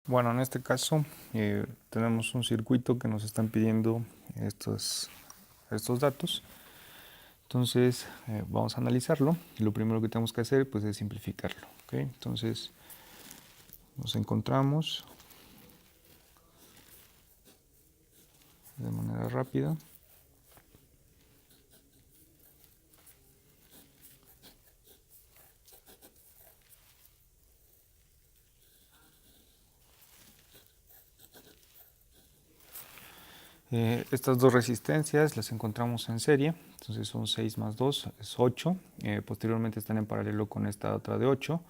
Bueno, en este caso tenemos un circuito que nos están pidiendo estos datos. Entonces vamos a analizarlo y lo primero que tenemos que hacer pues es simplificarlo. ¿Okay? Entonces nos encontramos de manera rápida. Estas dos resistencias las encontramos en serie, entonces son 6 más 2 es 8, posteriormente están en paralelo con esta otra de 8,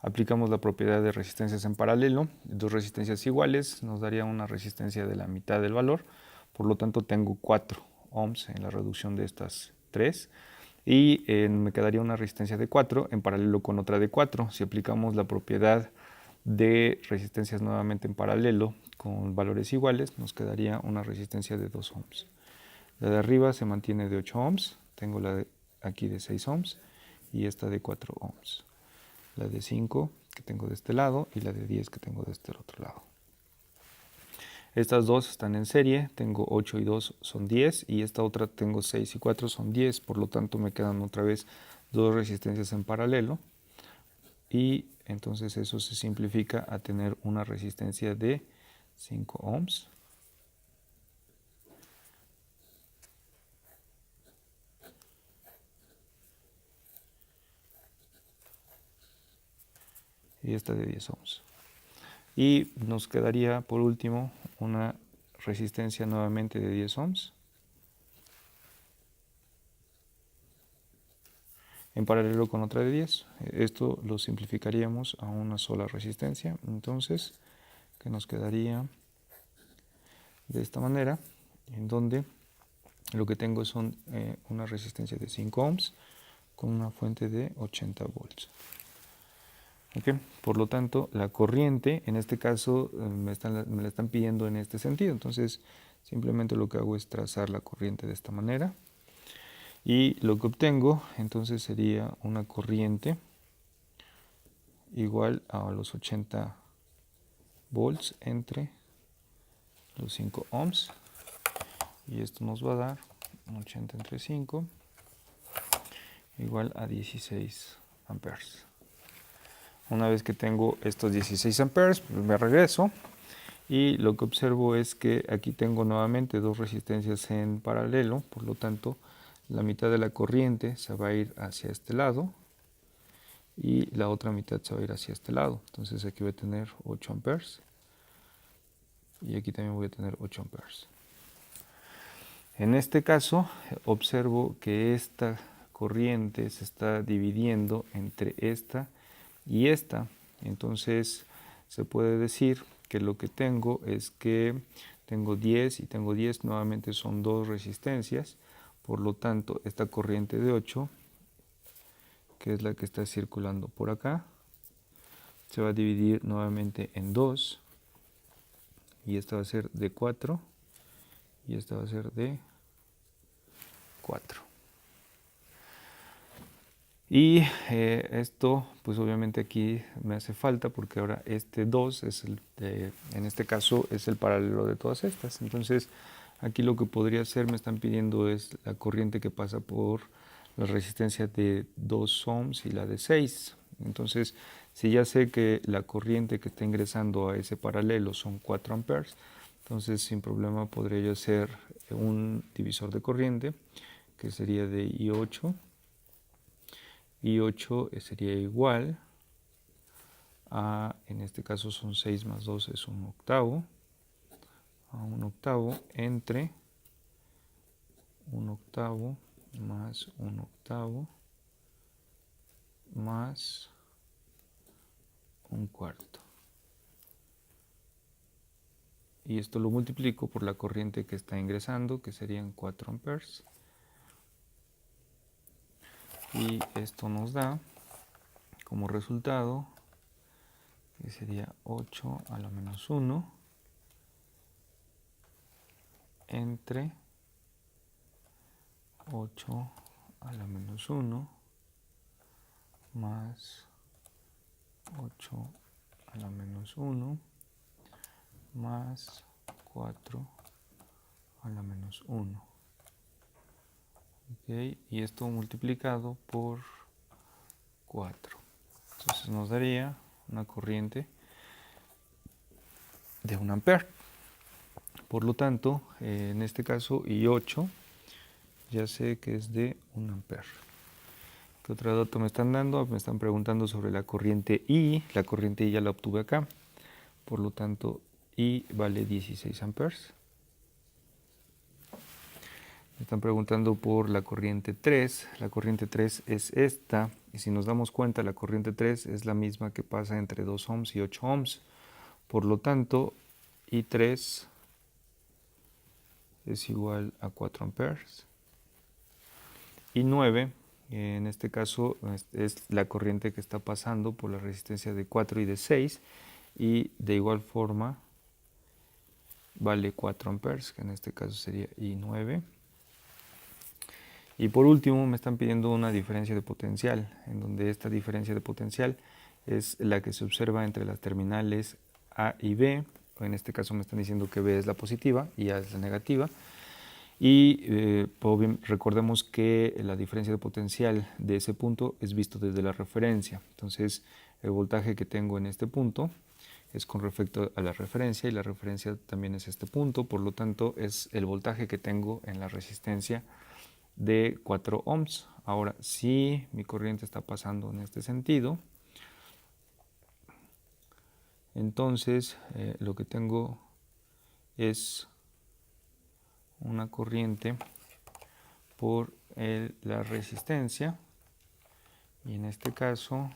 aplicamos la propiedad de resistencias en paralelo, dos resistencias iguales nos daría una resistencia de la mitad del valor, por lo tanto tengo 4 ohms en la reducción de estas tres y me quedaría una resistencia de 4 en paralelo con otra de 4, si aplicamos la propiedad de resistencias nuevamente en paralelo con valores iguales, nos quedaría una resistencia de 2 ohms. La de arriba se mantiene de 8 ohms, tengo la de aquí de 6 ohms y esta de 4 ohms. La de 5 que tengo de este lado y la de 10 que tengo de este otro lado. Estas dos están en serie, tengo 8 y 2 son 10 y esta otra tengo 6 y 4 son 10, por lo tanto me quedan otra vez dos resistencias en paralelo y entonces eso se simplifica a tener una resistencia de 5 ohms y esta de 10 ohms. Y nos quedaría por último una resistencia nuevamente de 10 ohms en paralelo con otra de 10. Esto lo simplificaríamos a una sola resistencia, entonces que nos quedaría de esta manera, en donde lo que tengo son una resistencia de 5 ohms con una fuente de 80 volts. ¿Okay? Por lo tanto, la corriente, en este caso, me la están pidiendo en este sentido. Entonces, simplemente lo que hago es trazar la corriente de esta manera. Y lo que obtengo, entonces, sería una corriente igual a los 80 volts entre los 5 ohms. Y esto nos va a dar 80 entre 5 igual a 16 amperes. Una vez que tengo estos 16 amperes, pues me regreso y lo que observo es que aquí tengo nuevamente dos resistencias en paralelo, por lo tanto la mitad de la corriente se va a ir hacia este lado y la otra mitad se va a ir hacia este lado. Entonces aquí voy a tener 8 amperes y aquí también voy a tener 8 amperes. En este caso observo que esta corriente se está dividiendo entre esta y esta. Entonces se puede decir que lo que tengo es que tengo 10 y tengo 10, nuevamente son dos resistencias, por lo tanto esta corriente de 8, que es la que está circulando por acá, se va a dividir nuevamente en 2 y esta va a ser de 4 y esta va a ser de 4. Y esto pues obviamente aquí me hace falta porque ahora este 2 es en este caso es el paralelo de todas estas. Entonces aquí lo que podría hacer, me están pidiendo es la corriente que pasa por la resistencia de 2 ohms y la de 6. Entonces si ya sé que la corriente que está ingresando a ese paralelo son 4 amperes, entonces sin problema podría yo hacer un divisor de corriente que sería de I8. Y 8 sería igual a, en este caso son 6 más 2 es un octavo, a un octavo entre un octavo más un octavo más un cuarto. Y esto lo multiplico por la corriente que está ingresando, que serían 4 amperes. Y esto nos da como resultado que sería 8 a la menos 1 entre 8 a la menos 1 más 8 a la menos 1 más 4 a la menos 1. Okay, y esto multiplicado por 4. Entonces nos daría una corriente de 1 ampere. Por lo tanto, en este caso I8 ya sé que es de 1 ampere. ¿Qué otro dato me están dando? Me están preguntando sobre la corriente I. La corriente I ya la obtuve acá. Por lo tanto, I vale 16 amperes. Me están preguntando por la corriente 3. La corriente 3 es esta. Y si nos damos cuenta, la corriente 3 es la misma que pasa entre 2 ohms y 8 ohms. Por lo tanto, I3 es igual a 4 amperes. I9, en este caso, es la corriente que está pasando por la resistencia de 4 y de 6. Y de igual forma vale 4 amperes, que en este caso sería I9. Y por último me están pidiendo una diferencia de potencial, en donde esta diferencia de potencial es la que se observa entre las terminales A y B. En este caso me están diciendo que B es la positiva y A es la negativa. Y recordemos que la diferencia de potencial de ese punto es visto desde la referencia. Entonces el voltaje que tengo en este punto es con respecto a la referencia, y la referencia también es este punto. Por lo tanto, es el voltaje que tengo en la resistencia de 4 ohms. Ahora, si mi corriente está pasando en este sentido, entonces lo que tengo es una corriente por la resistencia, y en este caso,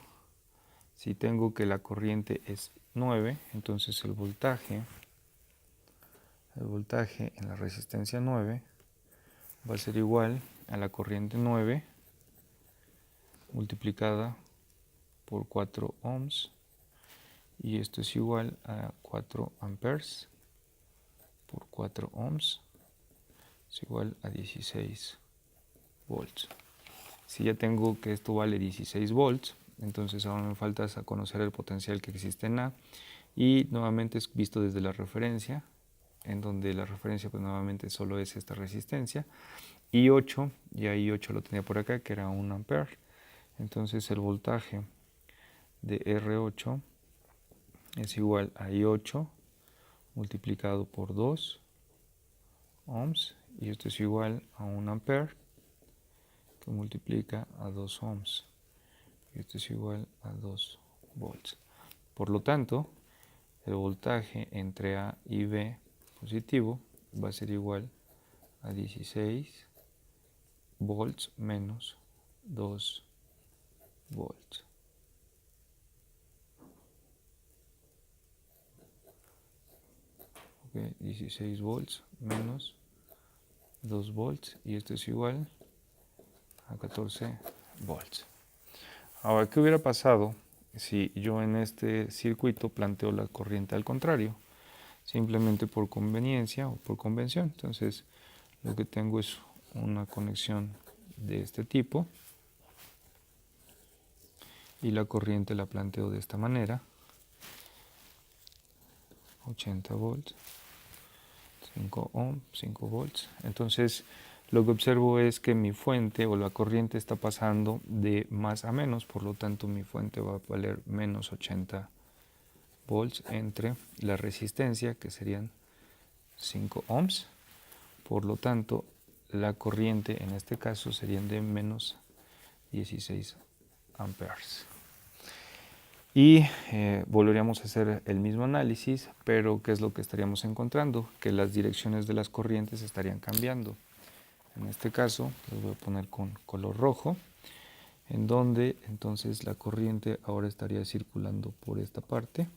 si tengo que la corriente es 9, entonces el voltaje en la resistencia 9 va a ser igual a la corriente 9 multiplicada por 4 ohms, y esto es igual a 4 amperes por 4 ohms, es igual a 16 volts. Si ya tengo que esto vale 16 volts, entonces ahora me falta conocer el potencial que existe en A, y nuevamente es visto desde la referencia, en donde la referencia pues nuevamente solo es esta resistencia, I8, ya I8 lo tenía por acá, que era 1 ampere. Entonces el voltaje de R8 es igual a I8 multiplicado por 2 ohms, y esto es igual a 1 ampere que multiplica a 2 ohms, y esto es igual a 2 volts. Por lo tanto, el voltaje entre A y B positivo va a ser igual a 16 volts menos 2 volts. Okay, 16 volts menos 2 volts, y esto es igual a 14 volts. Ahora, ¿qué hubiera pasado si yo en este circuito planteo la corriente al contrario? Simplemente por conveniencia o por convención. Entonces, lo que tengo es una conexión de este tipo, y la corriente la planteo de esta manera: 80 volts, 5 ohms, 5 volts. Entonces, lo que observo es que mi fuente o la corriente está pasando de más a menos, por lo tanto mi fuente va a valer menos 80 volts entre la resistencia, que serían 5 ohms. Por lo tanto, la corriente en este caso serían de menos 16 amperes. Y volveríamos a hacer el mismo análisis, pero ¿qué es lo que estaríamos encontrando? Que las direcciones de las corrientes estarían cambiando. En este caso, les voy a poner con color rojo, en donde entonces la corriente ahora estaría circulando por esta parte.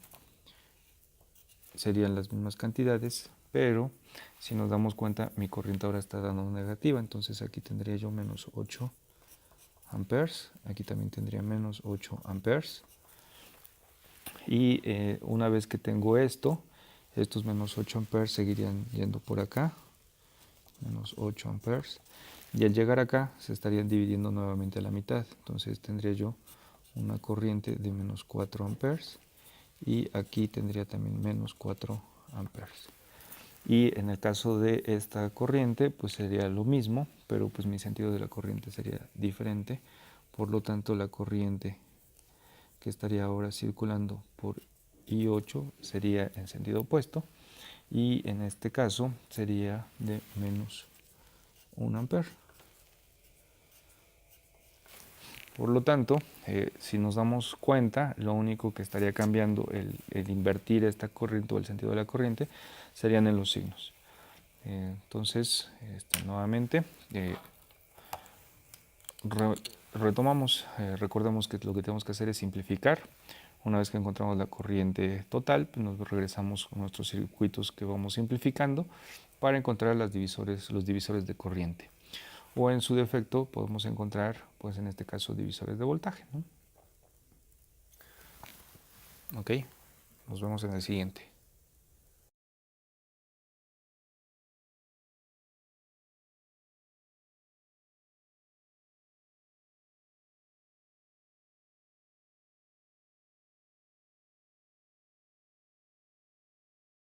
Serían las mismas cantidades, pero si nos damos cuenta, mi corriente ahora está dando negativa. Entonces aquí tendría yo menos 8 amperes, aquí también tendría menos 8 amperes. Y una vez que tengo esto, estos menos 8 amperes seguirían yendo por acá, menos 8 amperes, y al llegar acá se estarían dividiendo nuevamente a la mitad. Entonces tendría yo una corriente de menos 4 amperes, y aquí tendría también menos 4 amperes. Y en el caso de esta corriente, pues sería lo mismo, pero pues mi sentido de la corriente sería diferente. Por lo tanto, la corriente que estaría ahora circulando por I8 sería en sentido opuesto. Y en este caso sería de menos 1 ampere. Por lo tanto, si nos damos cuenta, lo único que estaría cambiando el invertir esta corriente o el sentido de la corriente serían en los signos. Entonces, nuevamente, retomamos, recordemos que lo que tenemos que hacer es simplificar. Una vez que encontramos la corriente total, pues nos regresamos a nuestros circuitos que vamos simplificando para encontrar los divisores de corriente. O en su defecto podemos encontrar, pues en este caso, divisores de voltaje, ¿no? Ok, nos vemos en el siguiente.